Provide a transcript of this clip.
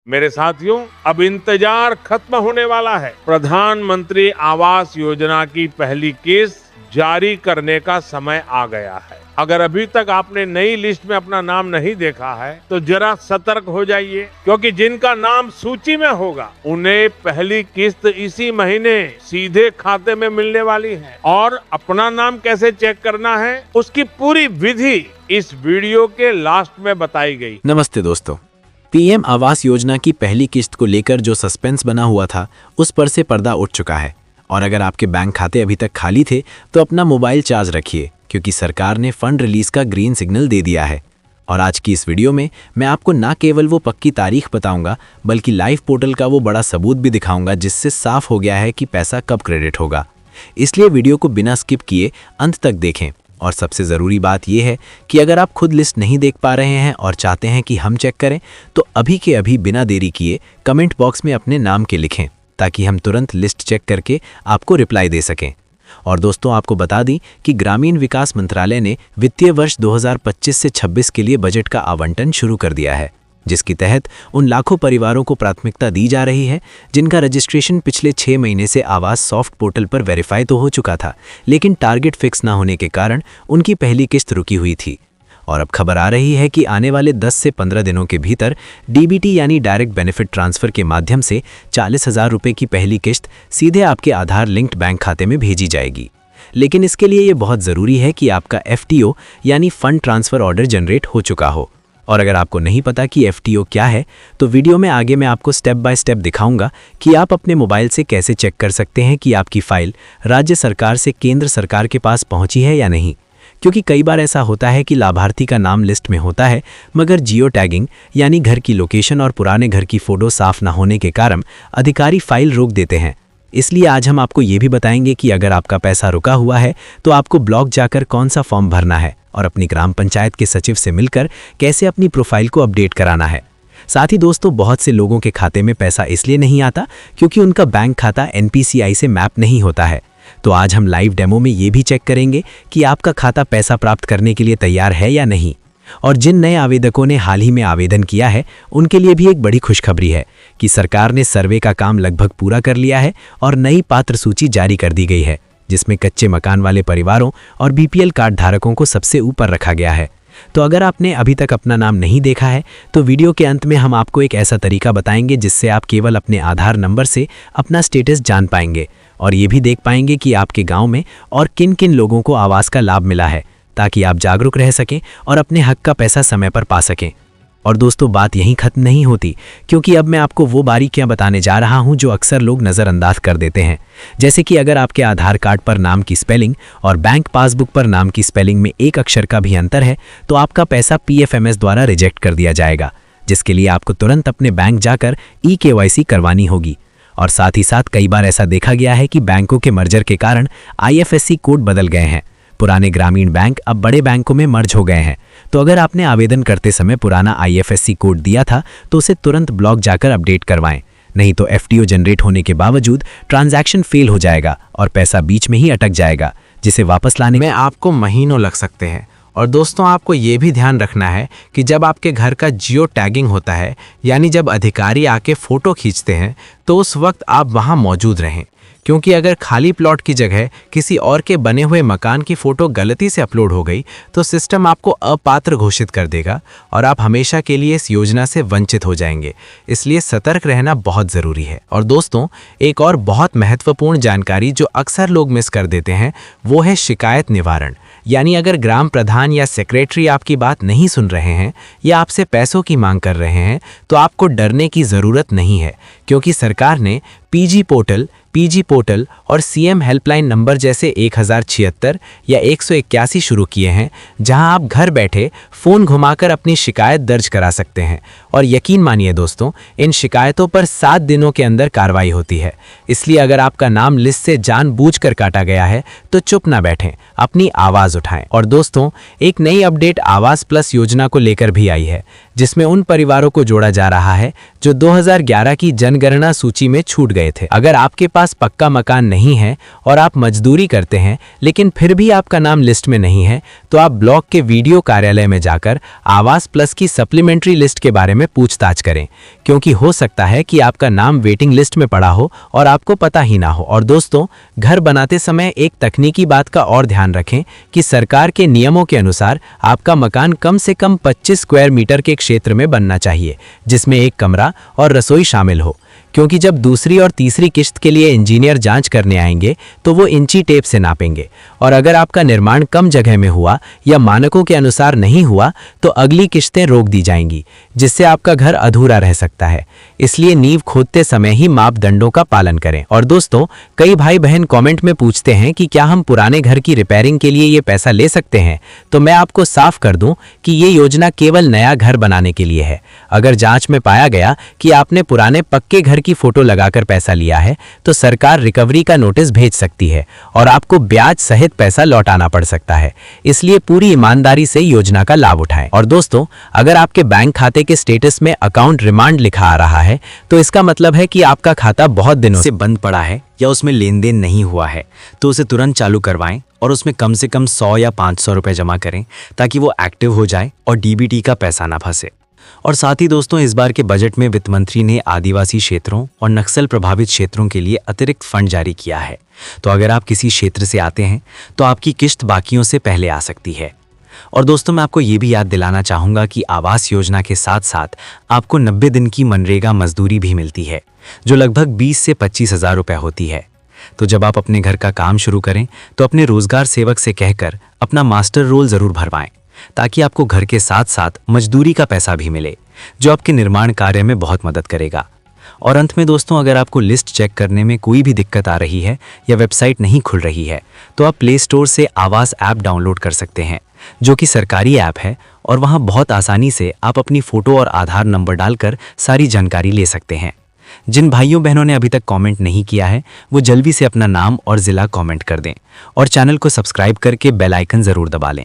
मेरे साथियों, अब इंतजार खत्म होने वाला है। प्रधानमंत्री आवास योजना की पहली किस्त जारी करने का समय आ गया है। अगर अभी तक आपने नई लिस्ट में अपना नाम नहीं देखा है, तो जरा सतर्क हो जाइए, क्योंकि जिनका नाम सूची में होगा उन्हें पहली किस्त इसी महीने सीधे खाते में मिलने वाली है। और अपना नाम कैसे चेक करना है, उसकी पूरी विधि इस वीडियो के लास्ट में बताई गई। नमस्ते दोस्तों, पीएम आवास योजना की पहली किस्त को लेकर जो सस्पेंस बना हुआ था, उस पर से पर्दा उठ चुका है। और अगर आपके बैंक खाते अभी तक खाली थे तो अपना मोबाइल चार्ज रखिए, क्योंकि सरकार ने फंड रिलीज का ग्रीन सिग्नल दे दिया है। और आज की इस वीडियो में मैं आपको ना केवल वो पक्की तारीख बताऊंगा, बल्कि लाइव पोर्टल का वो बड़ा सबूत भी दिखाऊंगा, जिससे साफ हो गया है कि पैसा कब क्रेडिट होगा। इसलिए वीडियो को बिना स्किप किए अंत तक देखें। और सबसे ज़रूरी बात यह है कि अगर आप खुद लिस्ट नहीं देख पा रहे हैं और चाहते हैं कि हम चेक करें, तो अभी के अभी बिना देरी किए कमेंट बॉक्स में अपने नाम के लिखें, ताकि हम तुरंत लिस्ट चेक करके आपको रिप्लाई दे सकें। और दोस्तों, आपको बता दें कि ग्रामीण विकास मंत्रालय ने वित्तीय वर्ष 2025 से 26 के लिए बजट का आवंटन शुरू कर दिया है, जिसके तहत उन लाखों परिवारों को प्राथमिकता दी जा रही है जिनका रजिस्ट्रेशन पिछले 6 महीने से आवास सॉफ्ट पोर्टल पर वेरीफाई तो हो चुका था, लेकिन टारगेट फिक्स ना होने के कारण उनकी पहली किस्त रुकी हुई थी। और अब खबर आ रही है कि आने वाले 10 से 15 दिनों के भीतर डीबीटी यानी डायरेक्ट बेनिफिट ट्रांसफर के माध्यम से 40,000 रुपये की पहली किस्त सीधे आपके आधार लिंक्ड बैंक खाते में भेजी जाएगी। लेकिन इसके लिए ये बहुत ज़रूरी है कि आपका FTO यानी फंड ट्रांसफ़र ऑर्डर जनरेट हो चुका हो। और अगर आपको नहीं पता कि FTO क्या है, तो वीडियो में आगे मैं आपको स्टेप बाय स्टेप दिखाऊंगा कि आप अपने मोबाइल से कैसे चेक कर सकते हैं कि आपकी फ़ाइल राज्य सरकार से केंद्र सरकार के पास पहुंची है या नहीं। क्योंकि कई बार ऐसा होता है कि लाभार्थी का नाम लिस्ट में होता है, मगर जियो टैगिंग यानी घर की लोकेशन और पुराने घर की फ़ोटो साफ ना होने के कारण अधिकारी फ़ाइल रोक देते हैं। इसलिए आज हम आपको ये भी बताएंगे कि अगर आपका पैसा रुका हुआ है तो आपको ब्लॉक जाकर कौन सा फॉर्म भरना है और अपनी ग्राम पंचायत के सचिव से मिलकर कैसे अपनी प्रोफाइल को अपडेट कराना है। साथ ही दोस्तों, बहुत से लोगों के खाते में पैसा इसलिए नहीं आता क्योंकि उनका बैंक खाता NPCI से मैप नहीं होता है। तो आज हम लाइव डेमो में ये भी चेक करेंगे कि आपका खाता पैसा प्राप्त करने के लिए तैयार है या नहीं। और जिन नए आवेदकों ने हाल ही में आवेदन किया है, उनके लिए भी एक बड़ी खुशखबरी है कि सरकार ने सर्वे का काम लगभग पूरा कर लिया है और नई पात्र सूची जारी कर दी गई है, जिसमें कच्चे मकान वाले परिवारों और BPL कार्ड धारकों को सबसे ऊपर रखा गया है। तो अगर आपने अभी तक अपना नाम नहीं देखा है, तो वीडियो के अंत में हम आपको एक ऐसा तरीका बताएंगे जिससे आप केवल अपने आधार नंबर से अपना स्टेटस जान पाएंगे और ये भी देख पाएंगे कि आपके गांव में और किन किन लोगों को आवास का लाभ मिला है, ताकि आप जागरूक रह सकें और अपने हक का पैसा समय पर पा सकें। और दोस्तों, बात यहीं खत्म नहीं होती, क्योंकि अब मैं आपको वो बारीकियां बताने जा रहा हूं जो अक्सर लोग नज़रअंदाज कर देते हैं। जैसे कि अगर आपके आधार कार्ड पर नाम की स्पेलिंग और बैंक पासबुक पर नाम की स्पेलिंग में एक अक्षर का भी अंतर है, तो आपका पैसा PFMS द्वारा रिजेक्ट कर दिया जाएगा, जिसके लिए आपको तुरंत अपने बैंक जाकर EKYC करवानी होगी। और साथ ही साथ कई बार ऐसा देखा गया है कि बैंकों के मर्जर के कारण IFSC कोड बदल गए हैं। पुराने ग्रामीण बैंक अब बड़े बैंकों में मर्ज हो गए हैं। तो अगर आपने आवेदन करते समय पुराना IFSC कोड दिया था, तो उसे तुरंत ब्लॉक जाकर अपडेट करवाएं, नहीं तो FTO जनरेट होने के बावजूद ट्रांजैक्शन फेल हो जाएगा और पैसा बीच में ही अटक जाएगा, जिसे वापस लाने में आपको महीनों लग सकते हैं। और दोस्तों, आपको ये भी ध्यान रखना है कि जब आपके घर का जियो टैगिंग होता है, यानी जब अधिकारी आके फ़ोटो खींचते हैं, तो उस वक्त आप वहाँ मौजूद रहें, क्योंकि अगर खाली प्लॉट की जगह किसी और के बने हुए मकान की फ़ोटो गलती से अपलोड हो गई, तो सिस्टम आपको अपात्र घोषित कर देगा और आप हमेशा के लिए इस योजना से वंचित हो जाएंगे। इसलिए सतर्क रहना बहुत ज़रूरी है। और दोस्तों, एक और बहुत महत्वपूर्ण जानकारी जो अक्सर लोग मिस कर देते हैं, वो है शिकायत निवारण। यानी अगर ग्राम प्रधान या सेक्रेटरी आपकी बात नहीं सुन रहे हैं या आपसे पैसों की मांग कर रहे हैं, तो आपको डरने की ज़रूरत नहीं है, क्योंकि सरकार ने PG पोर्टल और CM हेल्पलाइन नंबर जैसे 1076 या 181 शुरू किए हैं, जहां आप घर बैठे फ़ोन घुमाकर अपनी शिकायत दर्ज करा सकते हैं। और यकीन मानिए दोस्तों, इन शिकायतों पर 7 दिनों के अंदर कार्रवाई होती है। इसलिए अगर आपका नाम लिस्ट से जानबूझकर काटा गया है, तो चुप ना बैठें, अपनी आवाज़ उठाएं। और दोस्तों, एक नई अपडेट आवास प्लस योजना को लेकर भी आई है, जिसमें उन परिवारों को जोड़ा जा रहा है जो 2011 की जनगणना सूची में छूट गए थे। अगर आपके पास पक्का मकान नहीं है और आप मजदूरी करते हैं लेकिन फिर भी आपका नाम लिस्ट में नहीं है, तो आप ब्लॉक के वीडियो कार्यालय में जाकर आवास प्लस की सप्लीमेंट्री लिस्ट के बारे में पूछताछ करें, क्योंकि हो सकता है कि आपका नाम वेटिंग लिस्ट में पड़ा हो और आपको पता ही ना हो। और दोस्तों, घर बनाते समय एक तकनीकी बात का और ध्यान रखें कि सरकार के नियमों के अनुसार आपका मकान कम से कम 25 स्क्वायर मीटर के क्षेत्र में बनना चाहिए, जिसमें एक कमरा और रसोई शामिल हो, क्योंकि जब दूसरी और तीसरी किश्त के लिए इंजीनियर जांच करने आएंगे तो वो इंची टेप से नापेंगे, और अगर आपका निर्माण कम जगह में हुआ या मानकों के अनुसार नहीं हुआ तो अगली किश्तें रोक दी जाएंगी, जिससे आपका घर अधूरा रह सकता है। इसलिए नींव खोदते समय ही मापदंडों का पालन करें। और दोस्तों, कई भाई बहन कमेंट में पूछते हैं कि क्या हम पुराने घर की रिपेयरिंग के लिए ये पैसा ले सकते हैं, तो मैं आपको साफ कर दूं कि ये योजना केवल नया घर बनाने के लिए है। अगर जांच में पाया गया कि आपने पुराने पक्के घर की फोटो लगाकर पैसा लिया है तो सरकार रिकवरी का नोटिस भेज सकती है और आपको ब्याज सहित पैसा लौटाना पड़ सकता है। इसलिए पूरी ईमानदारी से योजना का लाभ उठाएं। और दोस्तों, अगर आपके बैंक खाते के स्टेटस में अकाउंट रिमांड लिखा आ रहा है तो इसका मतलब है कि आपका खाता बहुत दिनों से बंद पड़ा है या उसमें लेन देन नहीं हुआ है, तो उसे तुरंत चालू करवाएं और उसमें कम से कम 100 या 500 रुपए जमा करें ताकि वो एक्टिव हो जाए और डीबीटी का पैसा ना फंसे। और साथ ही दोस्तों, इस बार के बजट में वित्त मंत्री ने आदिवासी क्षेत्रों और नक्सल प्रभावित क्षेत्रों के लिए अतिरिक्त फंड जारी किया है। तो अगर आप किसी क्षेत्र से आते हैं तो आपकी किश्त बाकियों से पहले आ सकती है। और दोस्तों, मैं आपको ये भी याद दिलाना चाहूँगा कि आवास योजना के साथ साथ आपको 90 दिन की मनरेगा मजदूरी भी मिलती है, जो लगभग 20 से 25 हज़ार रुपये होती है। तो जब आप अपने घर का काम शुरू करें तो अपने रोजगार सेवक से कहकर अपना मास्टर रोल ज़रूर भरवाएं, ताकि आपको घर के साथ साथ मजदूरी का पैसा भी मिले, जो आपके निर्माण कार्य में बहुत मदद करेगा। और अंत में दोस्तों, अगर आपको लिस्ट चेक करने में कोई भी दिक्कत आ रही है या वेबसाइट नहीं खुल रही है तो आप प्ले स्टोर से आवास ऐप डाउनलोड कर सकते हैं, जो कि सरकारी ऐप है, और वहां बहुत आसानी से आप अपनी फ़ोटो और आधार नंबर डालकर सारी जानकारी ले सकते हैं। जिन भाइयों बहनों ने अभी तक कमेंट नहीं किया है वो जल्दी से अपना नाम और ज़िला कमेंट कर दें और चैनल को सब्सक्राइब करके बेल आइकन ज़रूर दबा लें।